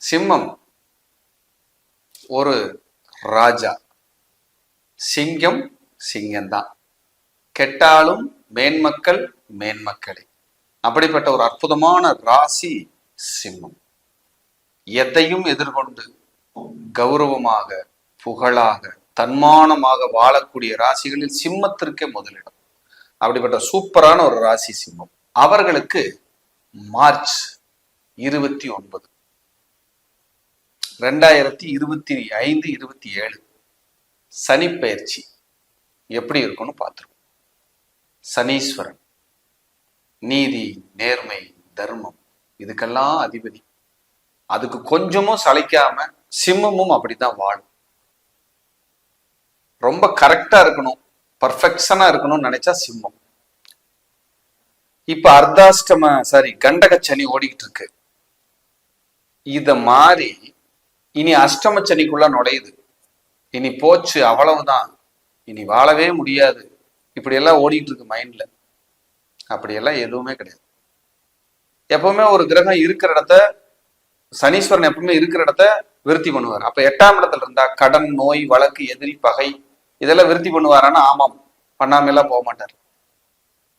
சிம்மம் ஒரு ராஜா, சிங்கம் சிங்கம்தான், கெட்டாலும் மேன்மக்கள் மேன்மக்களே. அப்படிப்பட்ட ஒரு அற்புதமான ராசி சிம்மம். எதையும் எதிர்கொண்டு கௌரவமாக, புகழாக, தன்மானமாக வாழக்கூடிய ராசிகளில் சிம்மத்திற்கே முதலிடம். அப்படிப்பட்ட சூப்பரான ஒரு ராசி சிம்மம். அவர்களுக்கு மார்ச் 29, 2025, 27 சனி பயிற்சி எப்படி இருக்கும்னு பார்த்துருவோம். சனீஸ்வரன் நீதி, நேர்மை, தர்மம் இதுக்கெல்லாம் அதிபதி. அதுக்கு கொஞ்சமும் சளைக்காம சிம்மமும் அப்படித்தான் வாழும். ரொம்ப கரெக்டா இருக்கணும், பர்ஃபெக்ஷனா இருக்கணும்னு நினைச்சா சிம்மம். இப்ப கண்டக சனி ஓடிக்கிட்டு இருக்கு. இத மாதிரி இனி அஷ்டம சனிக்குள்ள நுழையுது. இனி போச்சு, அவ்வளவுதான், இனி வாழவே முடியாது, இப்படி எல்லாம் ஓடிட்டு இருக்கு மைண்ட்ல. அப்படியெல்லாம் எதுவுமே கிடையாது. எப்பவுமே ஒரு கிரகம் இருக்கிற இடத்த, சனீஸ்வரன் எப்பவுமே இருக்கிற இடத்த விருத்தி பண்ணுவார். அப்ப 8ஆம் இடத்துல இருந்தா கடன், நோய், வழக்கு, எதிரி, பகை இதெல்லாம் விருத்தி பண்ணுவாரான்னா ஆமாம், பண்ணாம எல்லாம் போக மாட்டார்.